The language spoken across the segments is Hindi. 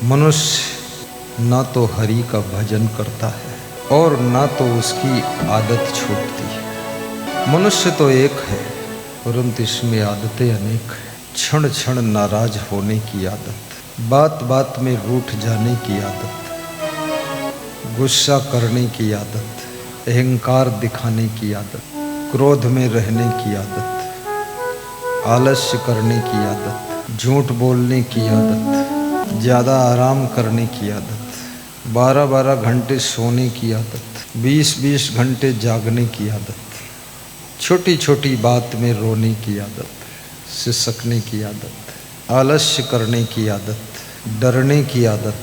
मनुष्य ना तो हरि का भजन करता है और ना तो उसकी आदत छूटती है। मनुष्य तो एक है परंतु इसमें आदतें अनेक हैं। क्षण क्षण नाराज होने की आदत, बात बात में रूठ जाने की आदत, गुस्सा करने की आदत, अहंकार दिखाने की आदत, क्रोध में रहने की आदत, आलस्य करने की आदत, झूठ बोलने की आदत, ज़्यादा आराम करने की आदत, 12-12 घंटे सोने की आदत, 20-20 घंटे जागने की आदत, छोटी छोटी बात में रोने की आदत, सिसकने की आदत, आलस्य करने की आदत, डरने की आदत,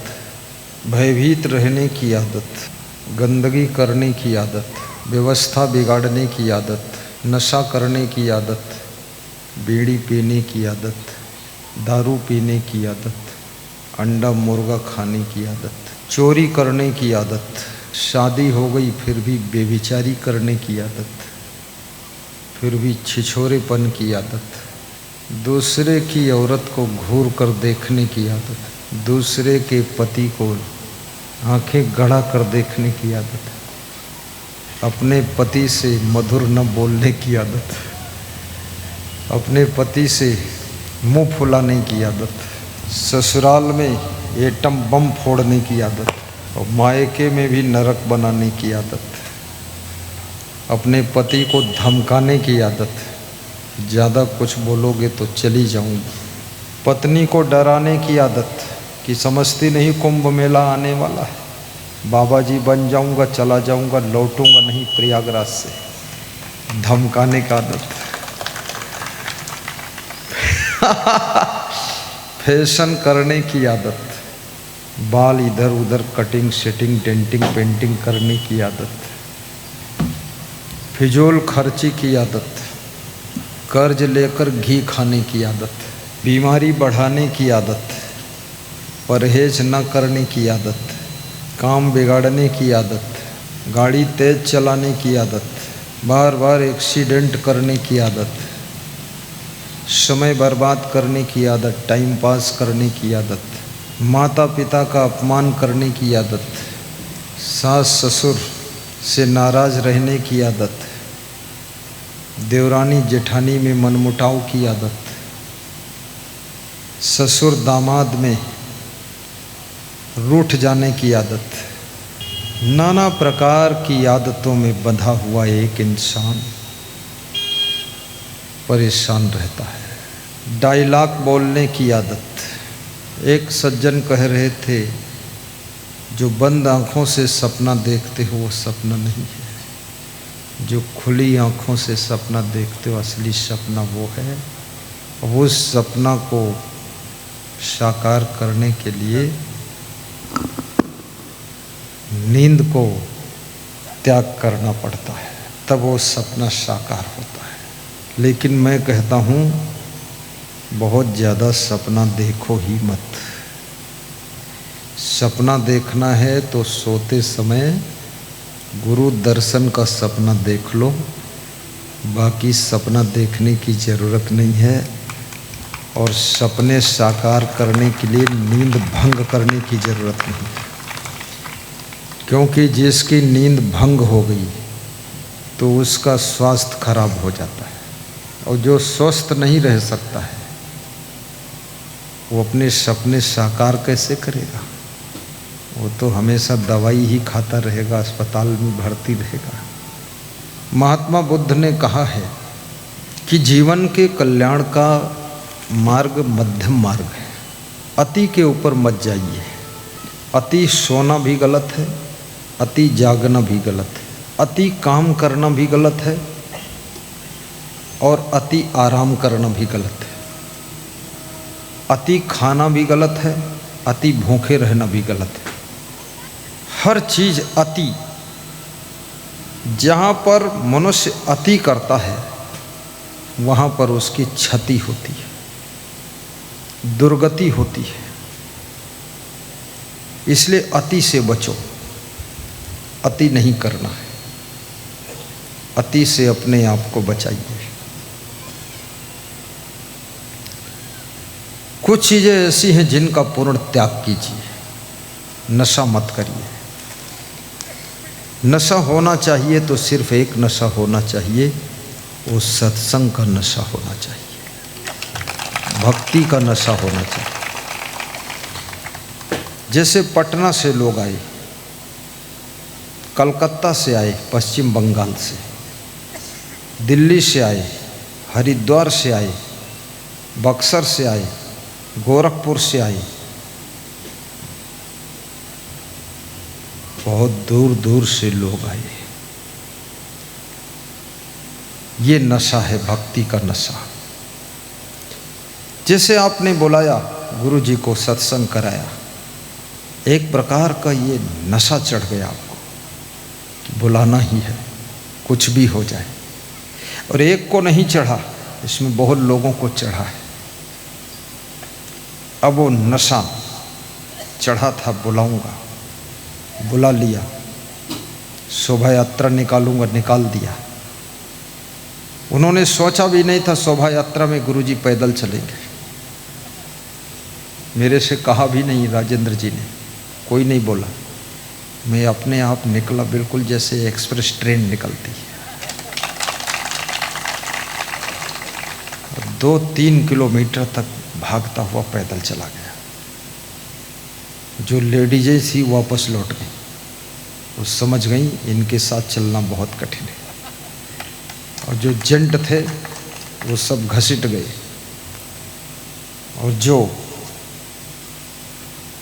भयभीत रहने की आदत, गंदगी करने की आदत, व्यवस्था बिगाड़ने की आदत, नशा करने की आदत, बीड़ी पीने की आदत, दारू पीने की आदत, अंडा मुर्गा खाने की आदत, चोरी करने की आदत, शादी हो गई फिर भी बेविचारी करने की आदत, फिर भी छिछोरेपन की आदत, दूसरे की औरत को घूर कर देखने की आदत, दूसरे के पति को आंखें गड़ा कर देखने की आदत, अपने पति से मधुर न बोलने की आदत, अपने पति से मुंह फुलाने की आदत, ससुराल में एटम बम फोड़ने की आदत और मायके में भी नरक बनाने की आदत, अपने पति को धमकाने की आदत, ज़्यादा कुछ बोलोगे तो चली जाऊंगी, पत्नी को डराने की आदत कि समझती नहीं कुंभ मेला आने वाला है, बाबा जी बन जाऊंगा, चला जाऊंगा, लौटूंगा नहीं प्रयागराज से, धमकाने का आदत फैशन करने की आदत, बाल इधर उधर कटिंग सेटिंग डेंटिंग पेंटिंग करने की आदत, फिजूल खर्ची की आदत, कर्ज लेकर घी खाने की आदत, बीमारी बढ़ाने की आदत, परहेज न करने की आदत, काम बिगाड़ने की आदत, गाड़ी तेज चलाने की आदत, बार बार एक्सीडेंट करने की आदत, समय बर्बाद करने की आदत, टाइम पास करने की आदत, माता पिता का अपमान करने की आदत, सास ससुर से नाराज रहने की आदत, देवरानी जेठानी में मनमुटाव की आदत, ससुर दामाद में रूठ जाने की आदत, नाना प्रकार की आदतों में बंधा हुआ एक इंसान परेशान रहता है। डायलॉग बोलने की आदत। एक सज्जन कह रहे थे जो बंद आँखों से सपना देखते हो वो सपना नहीं है, जो खुली आँखों से सपना देखते हो असली सपना वो है। उस सपना को साकार करने के लिए नींद को त्याग करना पड़ता है, तब वो सपना साकार होता है। लेकिन मैं कहता हूँ बहुत ज़्यादा सपना देखो ही मत। सपना देखना है तो सोते समय गुरु दर्शन का सपना देख लो, बाकी सपना देखने की ज़रूरत नहीं है। और सपने साकार करने के लिए नींद भंग करने की ज़रूरत नहीं है, क्योंकि जिसकी नींद भंग हो गई तो उसका स्वास्थ्य खराब हो जाता है, और जो स्वस्थ नहीं रह सकता है वो अपने सपने साकार कैसे करेगा? वो तो हमेशा दवाई ही खाता रहेगा, अस्पताल में भर्ती रहेगा। महात्मा बुद्ध ने कहा है कि जीवन के कल्याण का मार्ग मध्यम मार्ग है। अति के ऊपर मत जाइए। अति सोना भी गलत है, अति जागना भी गलत है, अति काम करना भी गलत है और अति आराम करना भी गलत है। अति खाना भी गलत है, अति भूखे रहना भी गलत है। हर चीज़ अति। जहाँ पर मनुष्य अति करता है वहाँ पर उसकी क्षति होती है, दुर्गति होती है। इसलिए अति से बचो। अति नहीं करना है, अति से अपने आप को बचाइए। कुछ चीज़ें ऐसी हैं जिनका पूर्ण त्याग कीजिए। नशा मत करिए। नशा होना चाहिए तो सिर्फ एक नशा होना चाहिए, वो सत्संग का नशा होना चाहिए, भक्ति का नशा होना चाहिए। जैसे पटना से लोग आए, कलकत्ता से आए, पश्चिम बंगाल से, दिल्ली से आए, हरिद्वार से आए, बक्सर से आए, गोरखपुर से आए, बहुत दूर दूर से लोग आए। ये नशा है भक्ति का नशा। जैसे आपने बुलाया, गुरु जी को सत्संग कराया, एक प्रकार का ये नशा चढ़ गया आपको कि बुलाना ही है, कुछ भी हो जाए। और एक को नहीं चढ़ा, इसमें बहुत लोगों को चढ़ा है। अब वो नशा चढ़ा था, बुलाऊंगा, बुला लिया, शोभा यात्रा निकालूंगा, निकाल दिया। उन्होंने सोचा भी नहीं था शोभा यात्रा में गुरुजी पैदल चलेंगे। मेरे से कहा भी नहीं राजेंद्र जी ने, कोई नहीं बोला। मैं अपने आप निकला, बिल्कुल जैसे एक्सप्रेस ट्रेन निकलती है। 2-3 किलोमीटर तक भागता हुआ पैदल चला गया। जो लेडीजें थी वापस लौट गई। वो समझ गई इनके साथ चलना बहुत कठिन है। और जो जेंट थे वो सब घसीट गए। और जो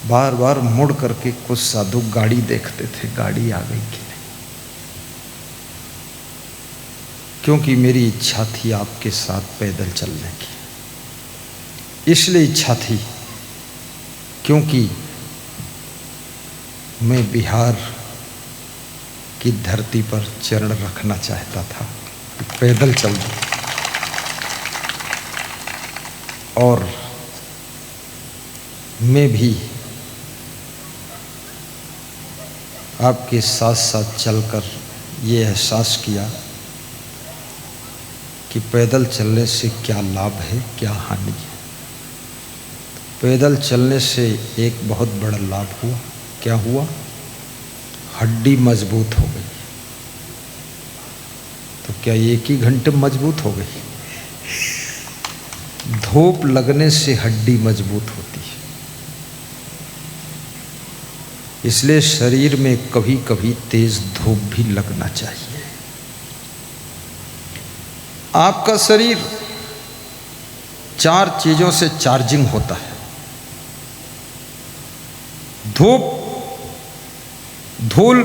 बार बार मुड़ करके कुछ साधु गाड़ी देखते थे, गाड़ी आ गई कि नहीं, क्योंकि मेरी इच्छा थी आपके साथ पैदल चलने की। इसलिए इच्छा थी क्योंकि मैं बिहार की धरती पर चरण रखना चाहता था, पैदल चल दूं। और मैं भी आपके साथ साथ चलकर ये एहसास किया कि पैदल चलने से क्या लाभ है, क्या हानि है। पैदल चलने से एक बहुत बड़ा लाभ हुआ। क्या हुआ? हड्डी मजबूत हो गई। तो क्या एक ही घंटे मजबूत हो गई? धूप लगने से हड्डी मजबूत होती है। इसलिए शरीर में कभी कभी तेज धूप भी लगना चाहिए। आपका शरीर 4 चीजों से चार्जिंग होता है। धूप, धूल,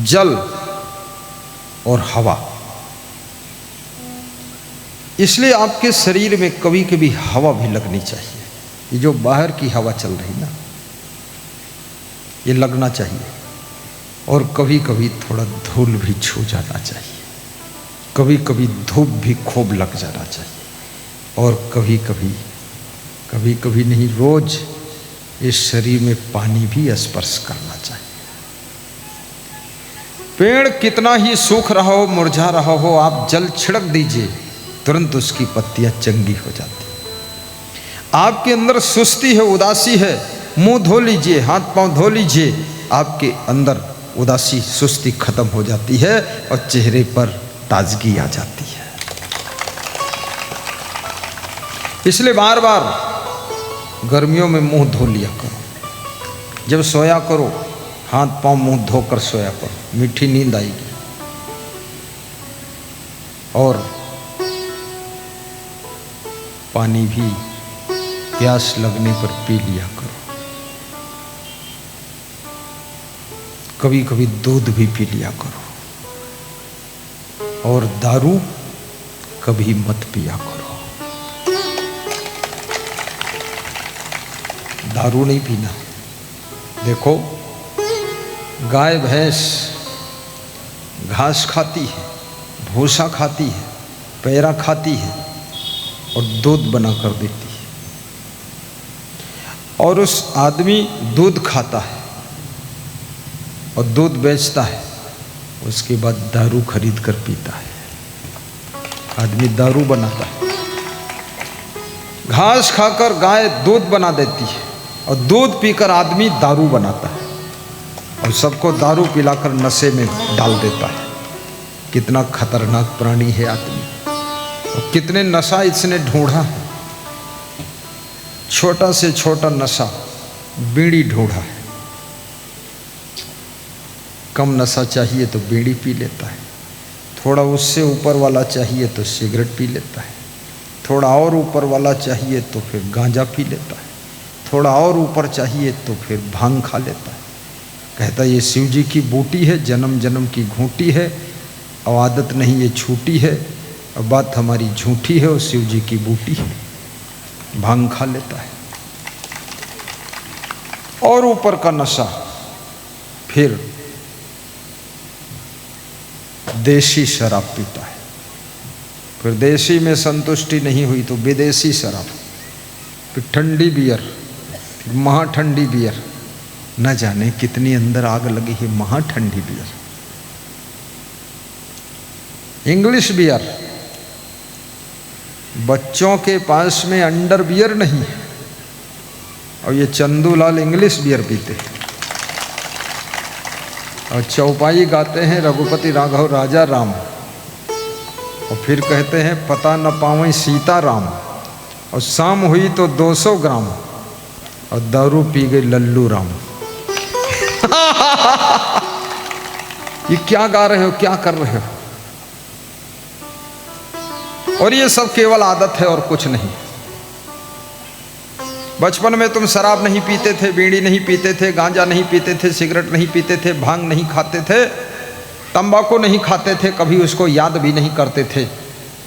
जल और हवा। इसलिए आपके शरीर में कभी कभी हवा भी लगनी चाहिए। ये जो बाहर की हवा चल रही ना, ये लगना चाहिए। और कभी कभी थोड़ा धूल भी छू जाना चाहिए। कभी कभी धूप भी खूब लग जाना चाहिए। और कभी कभी नहीं, रोज इस शरीर में पानी भी स्पर्श करना चाहिए। पेड़ कितना ही सूख रहा हो, मुरझा रहा हो, आप जल छिड़क दीजिए, तुरंत उसकी पत्तियां चंगी हो जाती। आपके अंदर सुस्ती है, उदासी है, मुंह धो लीजिए, हाथ पांव धो लीजिए, आपके अंदर उदासी सुस्ती खत्म हो जाती है और चेहरे पर ताजगी आ जाती है। इसलिए बार बार गर्मियों में मुंह धो लिया करो। जब सोया करो, हाथ पांव मुंह धोकर सोया करो, मीठी नींद आएगी। और पानी भी प्यास लगने पर पी लिया करो। कभी कभी दूध भी पी लिया करो। और दारू कभी मत पिया करो। दारू नहीं पीना। देखो, गाय भैंस घास खाती है, भूसा खाती है, पैरा खाती है और दूध बना कर देती है। और उस आदमी दूध खाता है और दूध बेचता है, उसके बाद दारू खरीद कर पीता है। आदमी दारू बनाता है। घास खाकर गाय दूध बना देती है और दूध पीकर आदमी दारू बनाता है और सबको दारू पिलाकर नशे में डाल देता है। कितना खतरनाक प्राणी है आदमी और कितने नशा इसने ढूंढा है। छोटा से छोटा नशा बीड़ी ढूंढा है। कम नशा चाहिए तो बीड़ी पी लेता है, थोड़ा उससे ऊपर वाला चाहिए तो सिगरेट पी लेता है, थोड़ा और ऊपर वाला चाहिए तो फिर गांजा पी लेता है, थोड़ा और ऊपर चाहिए तो फिर भांग खा लेता है। कहता ये शिव जी की बूटी है, जन्म जन्म की घूंटी है, और आदत नहीं ये छूटी है, और बात हमारी झूठी है और शिव जी की बूटी है। भांग खा लेता है और ऊपर का नशा। फिर देशी शराब पीता है, फिर देशी में संतुष्टि नहीं हुई तो विदेशी शराब, फिर ठंडी बियर, फिर महाठंडी बियर। न जाने कितनी अंदर आग लगी है महाठंडी बियर। इंग्लिश बियर, बच्चों के पास में अंडर बियर नहीं है और ये चंदूलाल इंग्लिश बियर पीते हैं और चौपाई गाते हैं रघुपति राघव राजा राम, और फिर कहते हैं पता न पावें सीता राम, और शाम हुई तो 200 ग्राम और दारू पी गई लल्लू राम। ये क्या गा रहे हो, क्या कर रहे हो? और ये सब केवल आदत है और कुछ नहीं। बचपन में तुम शराब नहीं पीते थे, बीड़ी नहीं पीते थे, गांजा नहीं पीते थे, सिगरेट नहीं पीते थे, भांग नहीं खाते थे, तंबाकू नहीं खाते थे, कभी उसको याद भी नहीं करते थे।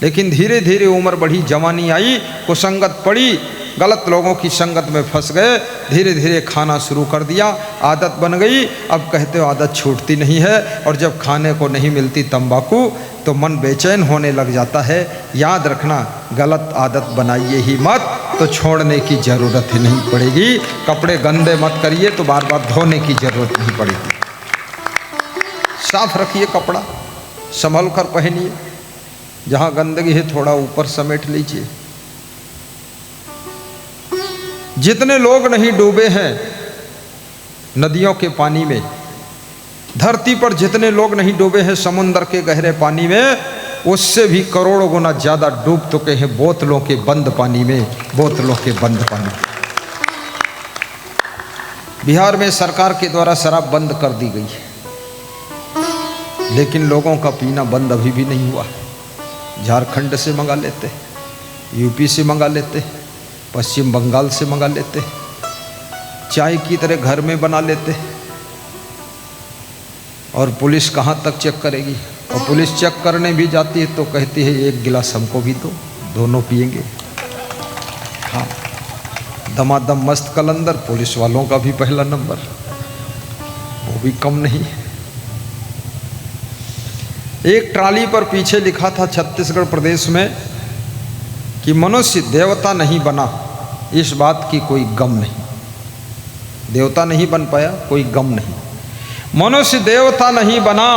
लेकिन धीरे धीरे उम्र बढ़ी, जवानी आई, कुसंगत पड़ी, गलत लोगों की संगत में फंस गए, धीरे धीरे खाना शुरू कर दिया, आदत बन गई। अब कहते हो आदत छूटती नहीं है, और जब खाने को नहीं मिलती तंबाकू तो मन बेचैन होने लग जाता है। याद रखना, गलत आदत बनाइए ही मत तो छोड़ने की ज़रूरत ही नहीं पड़ेगी। कपड़े गंदे मत करिए तो बार बार धोने की ज़रूरत नहीं पड़ेगी। साफ रखिए कपड़ा, संभल कर पहनिए, जहाँ गंदगी है थोड़ा ऊपर समेट लीजिए। जितने लोग नहीं डूबे हैं नदियों के पानी में, धरती पर जितने लोग नहीं डूबे हैं समुद्र के गहरे पानी में, उससे भी करोड़ों गुना ज़्यादा डूब चुके हैं बोतलों के बंद पानी में, बोतलों के बंद पानी। बिहार में सरकार के द्वारा शराब बंद कर दी गई है, लेकिन लोगों का पीना बंद अभी भी नहीं हुआ। झारखंड से मंगा लेते, यूपी से मंगा लेते, पश्चिम बंगाल से मंगा लेते, चाय की तरह घर में बना लेते, और पुलिस कहाँ तक चेक करेगी? और पुलिस चेक करने भी जाती है तो कहती है एक गिलास हमको भी दो, दोनों पिएंगे। हाँ, दमादम मस्त कलंदर, पुलिस वालों का भी पहला नंबर, वो भी कम नहीं। एक ट्राली पर पीछे लिखा था छत्तीसगढ़ प्रदेश में कि मनुष्य देवता नहीं बना, इस बात की कोई गम नहीं। देवता नहीं बन पाया, कोई गम नहीं। मनुष्य देवता नहीं बना,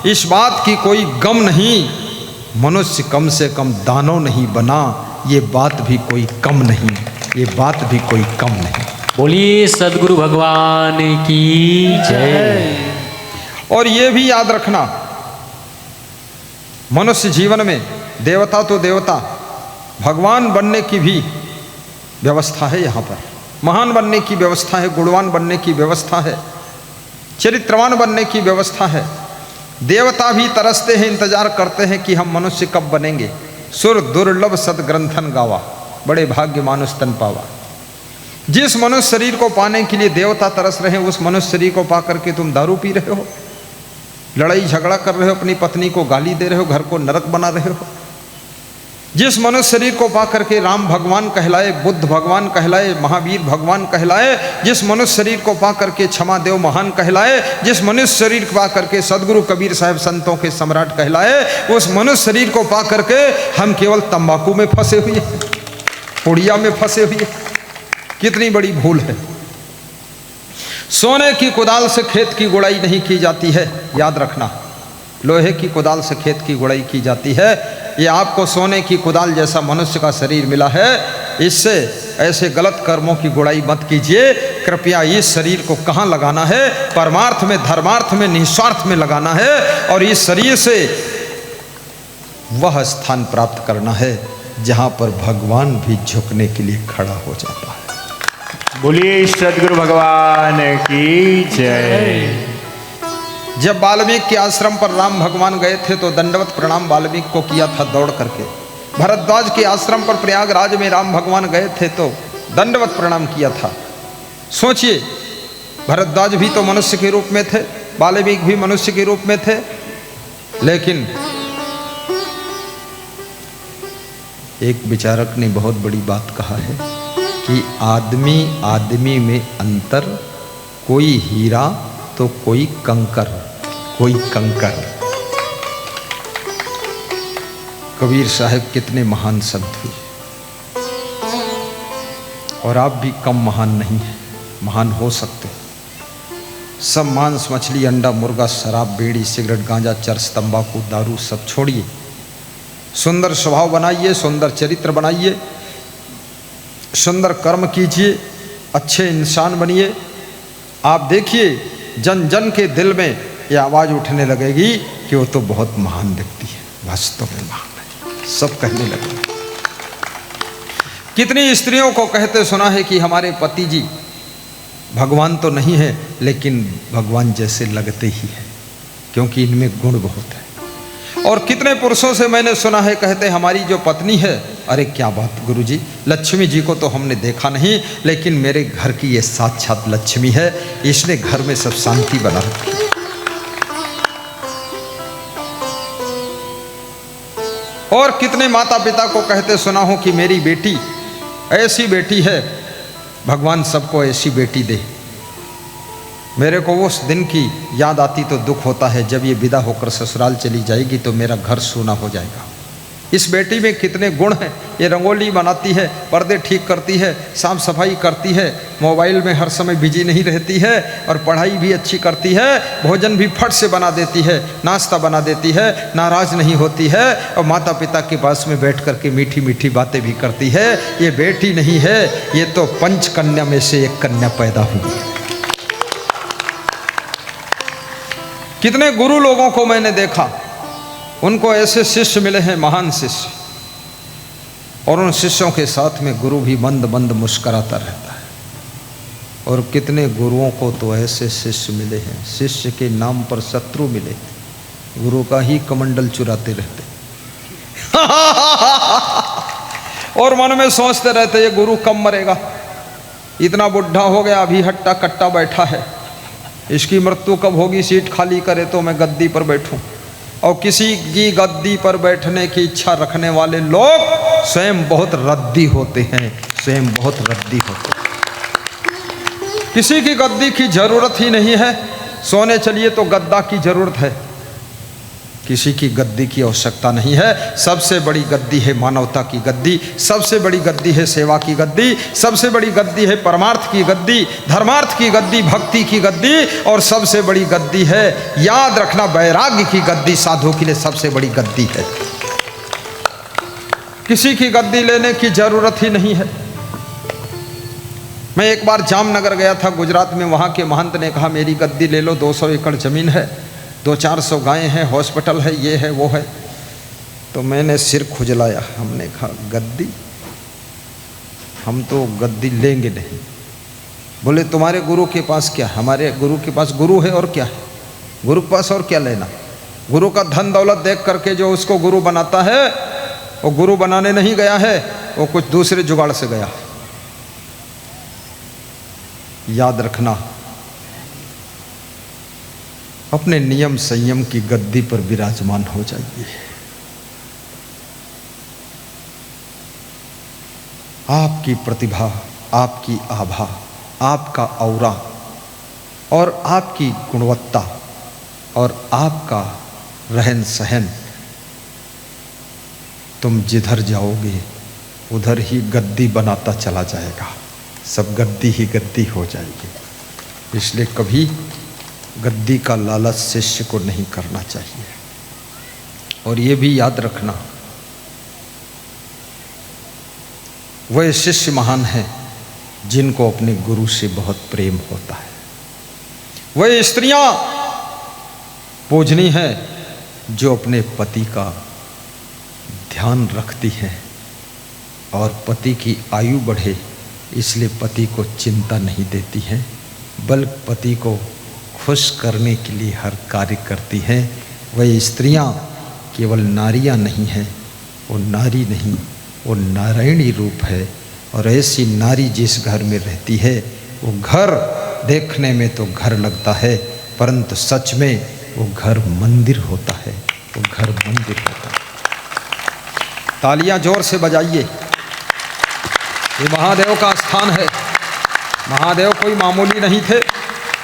इस बात की कोई गम नहीं। मनुष्य कम से कम दानव नहीं बना, ये बात भी कोई कम नहीं, ये बात भी कोई कम नहीं। बोलिए सदगुरु भगवान की जय। और ये भी याद रखना, मनुष्य जीवन में देवता तो देवता, भगवान बनने की भी व्यवस्था है। यहाँ पर महान बनने की व्यवस्था है, गुणवान बनने की व्यवस्था है, चरित्रवान बनने की व्यवस्था है। देवता भी तरसते हैं, इंतजार करते हैं कि हम मनुष्य कब बनेंगे। सुर दुर्लभ सदग्रंथन गावा, बड़े भाग्य मानुष तन पावा। जिस मनुष्य शरीर को पाने के लिए देवता तरस रहे हैं, उस मनुष्य शरीर को पा करके तुम दारू पी रहे हो, लड़ाई झगड़ा कर रहे हो, अपनी पत्नी को गाली दे रहे हो, घर को नरक बना रहे हो। जिस मनुष्य शरीर को पा करके राम भगवान कहलाए, बुद्ध भगवान कहलाए, महावीर भगवान कहलाए, जिस मनुष्य शरीर को पा करके क्षमा देव महान कहलाए, जिस मनुष्य शरीर को पा करके सदगुरु कबीर साहब संतों के सम्राट कहलाए, उस मनुष्य शरीर को पा करके हम केवल तंबाकू में फंसे हुए, पुड़िया में फंसे हुए। कितनी बड़ी भूल है। सोने की कुदाल से खेत की गुड़ाई नहीं की जाती है, याद रखना। लोहे की कुदाल से खेत की गुड़ाई की जाती है। ये आपको सोने की कुदाल जैसा मनुष्य का शरीर मिला है, इससे ऐसे गलत कर्मों की गुड़ाई मत कीजिए। कृपया इस शरीर को कहाँ लगाना है? परमार्थ में, धर्मार्थ में, निस्वार्थ में लगाना है और इस शरीर से वह स्थान प्राप्त करना है जहाँ पर भगवान भी झुकने के लिए खड़ा हो जाता है। बोलिए सद्गुरु भगवान की जय। जब वाल्मीकि के आश्रम पर राम भगवान गए थे तो दंडवत प्रणाम वाल्मीकि को किया था दौड़ करके। भरद्वाज के आश्रम पर प्रयागराज में राम भगवान गए थे तो दंडवत प्रणाम किया था। सोचिए, भरद्वाज भी तो मनुष्य के रूप में थे, वाल्मीकि भी मनुष्य के रूप में थे, लेकिन एक विचारक ने बहुत बड़ी बात कहा है कि आदमी आदमी में अंतर, कोई हीरा तो कोई कंकर, कोई कंकर। कबीर साहब कितने महान संत हुए और आप भी कम महान नहीं हैं, महान हो सकते। सब मांस मछली अंडा मुर्गा शराब बीड़ी सिगरेट गांजा चरस तंबाकू दारू सब छोड़िए, सुंदर स्वभाव बनाइए, सुंदर चरित्र बनाइए, सुंदर कर्म कीजिए, अच्छे इंसान बनिए। आप देखिए जन जन के दिल में ये आवाज़ उठने लगेगी कि वो तो बहुत महान व्यक्ति है, वास्तव में महान है, सब कहने लगे। कितनी स्त्रियों को कहते सुना है कि हमारे पति जी भगवान तो नहीं है लेकिन भगवान जैसे लगते ही है, क्योंकि इनमें गुण बहुत है। और कितने पुरुषों से मैंने सुना है कहते हमारी जो पत्नी है, अरे क्या बात गुरुजी, लक्ष्मी जी को तो हमने देखा नहीं लेकिन मेरे घर की ये साक्षात लक्ष्मी है, इसने घर में सब शांति बना रखी। और कितने माता पिता को कहते सुना हो कि मेरी बेटी ऐसी बेटी है, भगवान सबको ऐसी बेटी दे। मेरे को उस दिन की याद आती तो दुख होता है जब ये विदा होकर ससुराल चली जाएगी तो मेरा घर सूना हो जाएगा। इस बेटी में कितने गुण हैं, ये रंगोली बनाती है, पर्दे ठीक करती है, साफ सफाई करती है, मोबाइल में हर समय बिजी नहीं रहती है और पढ़ाई भी अच्छी करती है, भोजन भी फट से बना देती है, नाश्ता बना देती है, नाराज़ नहीं होती है और माता पिता के पास में बैठ कर के मीठी मीठी बातें भी करती है। ये बेटी नहीं है, ये तो पंच कन्या में से एक कन्या पैदा हुई है। कितने गुरु लोगों को मैंने देखा, उनको ऐसे शिष्य मिले हैं, महान शिष्य, और उन शिष्यों के साथ में गुरु भी मंद मंद मुस्कराता रहता है। और कितने गुरुओं को तो ऐसे शिष्य मिले हैं, शिष्य के नाम पर शत्रु मिले, गुरु का ही कमंडल चुराते रहते और मन में सोचते रहते ये गुरु कब मरेगा, इतना बुढ़ा हो गया, अभी हट्टा कट्टा बैठा है, इसकी मृत्यु कब होगी, सीट खाली करे तो मैं गद्दी पर बैठूं। और किसी की गद्दी पर बैठने की इच्छा रखने वाले लोग स्वयं बहुत रद्दी होते हैं, स्वयं बहुत रद्दी होते हैं। किसी की गद्दी की जरूरत ही नहीं है, सोने चलिए तो गद्दा की जरूरत है, किसी की गद्दी की आवश्यकता नहीं है। सबसे बड़ी गद्दी है मानवता की गद्दी, सबसे बड़ी गद्दी है सेवा की गद्दी, सबसे बड़ी गद्दी है परमार्थ की गद्दी, धर्मार्थ की गद्दी, भक्ति की गद्दी, और सबसे बड़ी गद्दी है, याद रखना, वैराग्य की गद्दी साधु के लिए सबसे बड़ी गद्दी है। किसी की गद्दी लेने की जरूरत ही नहीं है। मैं एक बार जामनगर गया था गुजरात में, वहाँ के महंत ने कहा मेरी गद्दी ले लो, 200 एकड़ ज़मीन है, 200-400 गायें हैं, हॉस्पिटल है, ये है वो है। तो मैंने सिर खुजलाया, हमने कहा गद्दी, हम तो गद्दी लेंगे नहीं। बोले तुम्हारे गुरु के पास क्या? हमारे गुरु के पास गुरु है और क्या है, गुरु के पास और क्या लेना। गुरु का धन दौलत देख करके जो उसको गुरु बनाता है वो गुरु बनाने नहीं गया है, वो कुछ दूसरे जुगाड़ से गया। याद रखना, अपने नियम संयम की गद्दी पर विराजमान हो जाइए। आपकी प्रतिभा, आपकी आभा, आपका औरा और आपकी गुणवत्ता और आपका रहन सहन, तुम जिधर जाओगे उधर ही गद्दी बनाता चला जाएगा, सब गद्दी ही गद्दी हो जाएगी। इसलिए कभी गद्दी का लालच शिष्य को नहीं करना चाहिए। और ये भी याद रखना, वह शिष्य महान हैं जिनको अपने गुरु से बहुत प्रेम होता है। वह स्त्रियां पूजनीय हैं जो अपने पति का ध्यान रखती हैं और पति की आयु बढ़े इसलिए पति को चिंता नहीं देती हैं, बल्कि पति को खुश करने के लिए हर कार्य करती हैं। वह स्त्रियां केवल नारियां नहीं हैं, वो नारी नहीं, वो नारायणी रूप है। और ऐसी नारी जिस घर में रहती है वो घर देखने में तो घर लगता है, परंतु सच में वो घर मंदिर होता है, वो घर मंदिर होता है। तालियां जोर से बजाइए, ये महादेव का स्थान है। महादेव कोई मामूली नहीं थे,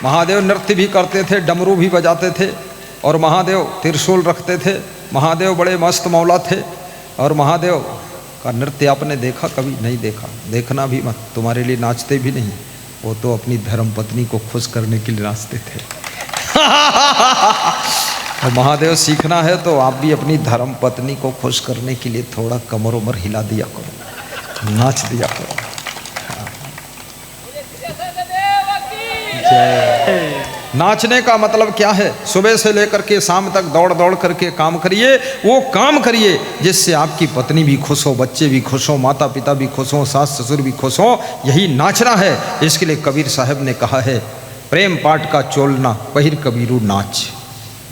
महादेव नृत्य भी करते थे, डमरू भी बजाते थे, और महादेव त्रिशूल रखते थे। महादेव बड़े मस्त मौला थे। और महादेव का नृत्य आपने देखा? कभी नहीं देखा, देखना भी मत, तुम्हारे लिए नाचते भी नहीं, वो तो अपनी धर्म पत्नी को खुश करने के लिए नाचते थे। और महादेव सीखना है तो आप भी अपनी धर्म पत्नी को खुश करने के लिए थोड़ा कमर उमर हिला दिया करो, नाच दिया करो। नाचने का मतलब क्या है? सुबह से लेकर के शाम तक दौड़ दौड़ करके काम करिए, वो काम करिए जिससे आपकी पत्नी भी खुश हो, बच्चे भी खुश हो, माता पिता भी खुश हो, सास ससुर भी खुश हो। यही नाचना है। इसके लिए कबीर साहब ने कहा है, प्रेम पाट का चोलना पहिर कबीरू नाच।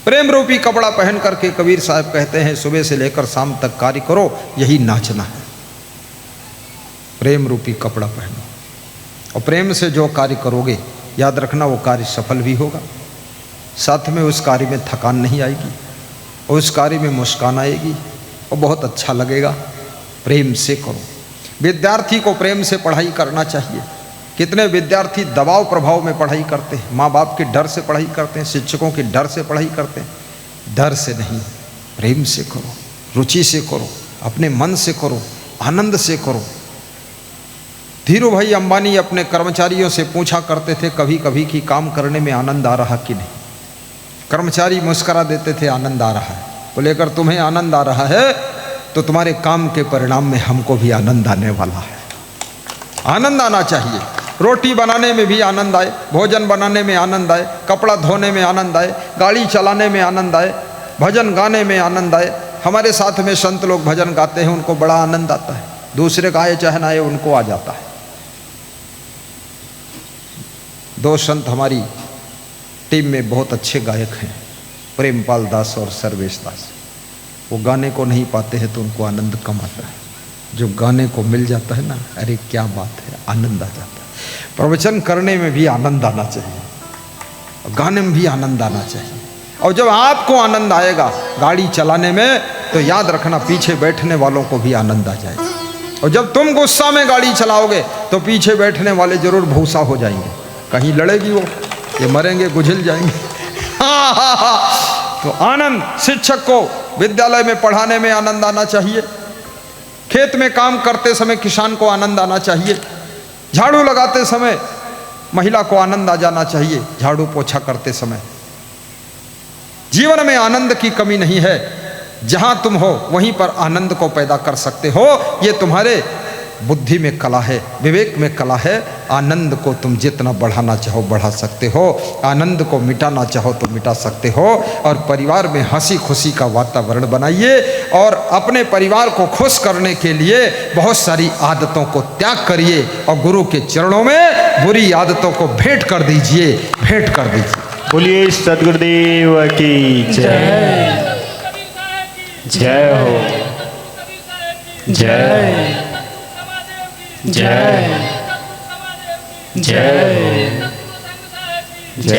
प्रेम रूपी कपड़ा पहन करके कबीर साहब कहते हैं सुबह से लेकर शाम तक कार्य करो, यही नाचना है। प्रेम रूपी कपड़ा पहनो और प्रेम से जो कार्य करोगे याद रखना वो कार्य सफल भी होगा, साथ में उस कार्य में थकान नहीं आएगी और उस कार्य में मुस्कान आएगी और बहुत अच्छा लगेगा। प्रेम से करो। विद्यार्थी को प्रेम से पढ़ाई करना चाहिए। कितने विद्यार्थी दबाव प्रभाव में पढ़ाई करते हैं, माँ बाप के डर से पढ़ाई करते हैं, शिक्षकों के डर से पढ़ाई करते हैं। डर से नहीं, प्रेम से करो, रुचि से करो, अपने मन से करो, आनंद से करो। धीरू भाई अंबानी अपने कर्मचारियों से पूछा करते थे कभी कभी कि काम करने में आनंद आ रहा कि नहीं। कर्मचारी मुस्करा देते थे, आनंद आ रहा है। बोले अगर तुम्हें आनंद आ रहा है तो तुम्हारे काम के परिणाम में हमको भी आनंद आने वाला है। आनंद आना चाहिए। रोटी बनाने में भी आनंद आए, भोजन बनाने में आनंद आए, कपड़ा धोने में आनंद आए, गाड़ी चलाने में आनंद आए, भजन गाने में आनंद आए। हमारे साथ में संत लोग भजन गाते हैं, उनको बड़ा आनंद आता है। दूसरे का आए चाहे ना आए उनको आ जाता है। दो संत हमारी टीम में बहुत अच्छे गायक हैं, प्रेमपाल दास और सर्वेश दास। वो गाने को नहीं पाते हैं तो उनको आनंद कम आता है। जो गाने को मिल जाता है ना, अरे क्या बात है, आनंद आ जाता है। प्रवचन करने में भी आनंद आना चाहिए, गाने में भी आनंद आना चाहिए। और जब आपको आनंद आएगा गाड़ी चलाने में तो याद रखना पीछे बैठने वालों को भी आनंद आ जाएगा। और जब तुम गुस्सा में गाड़ी चलाओगे तो पीछे बैठने वाले जरूर भूसा हो जाएंगे, कहीं लड़ेगी वो, ये मरेंगे, गुझल जाएंगे। तो आनंद, शिक्षक को विद्यालय में पढ़ाने में आनंद आना चाहिए। खेत में काम करते समय किसान को आनंद आना चाहिए। झाड़ू लगाते समय महिला को आनंद आ जाना चाहिए, झाड़ू पोछा करते समय। जीवन में आनंद की कमी नहीं है। जहां तुम हो वहीं पर आनंद को पैदा कर सकते हो। ये तुम्हारे बुद्धि में कला है, विवेक में कला है। आनंद को तुम जितना बढ़ाना चाहो बढ़ा सकते हो, आनंद को मिटाना चाहो तो मिटा सकते हो। और परिवार में हंसी खुशी का वातावरण बनाइए और अपने परिवार को खुश करने के लिए बहुत सारी आदतों को त्याग करिए और गुरु के चरणों में बुरी आदतों को भेंट कर दीजिए, भेंट कर दीजिए। बोलिए सद्गुरुदेव की जय। जय हो, जय जय जय जय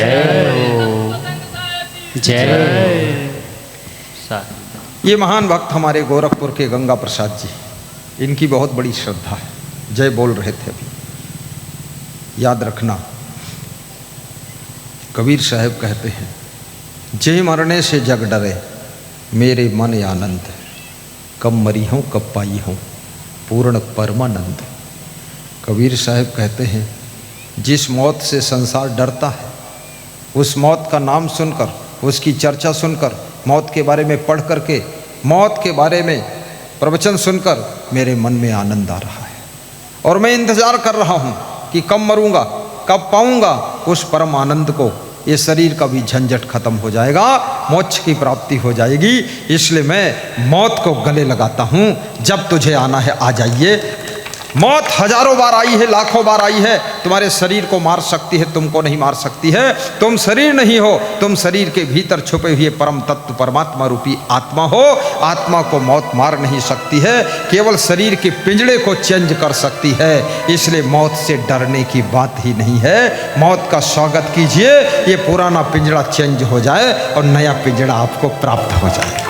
जय। ये महान भक्त हमारे गोरखपुर के गंगा प्रसाद जी, इनकी बहुत बड़ी श्रद्धा है। जय बोल रहे थे अभी। याद रखना कबीर साहब कहते हैं, जय मरने से जग डरे मेरे मन आनंद, कब मरी हूँ कब पाई हूँ पूर्ण परमानंद। कबीर साहब कहते हैं जिस मौत से संसार डरता है, उस मौत का नाम सुनकर, उसकी चर्चा सुनकर, मौत के बारे में पढ़ करके मौत के बारे में प्रवचन सुनकर मेरे मन में आनंद आ रहा है और मैं इंतज़ार कर रहा हूँ कि कब मरूंगा, कब पाऊंगा उस परम आनंद को। ये शरीर का भी झंझट खत्म हो जाएगा, मोक्ष की प्राप्ति हो जाएगी। इसलिए मैं मौत को गले लगाता हूँ, जब तुझे आना है आ जाइए। मौत हजारों बार आई है, लाखों बार आई है, तुम्हारे शरीर को मार सकती है, तुमको नहीं मार सकती है। तुम शरीर नहीं हो, तुम शरीर के भीतर छुपे हुए परम तत्व परमात्मा रूपी आत्मा हो। आत्मा को मौत मार नहीं सकती है, केवल शरीर के पिंजड़े को चेंज कर सकती है। इसलिए मौत से डरने की बात ही नहीं है। मौत का स्वागत कीजिए, ये पुराना पिंजड़ा चेंज हो जाए और नया पिंजड़ा आपको प्राप्त हो जाए।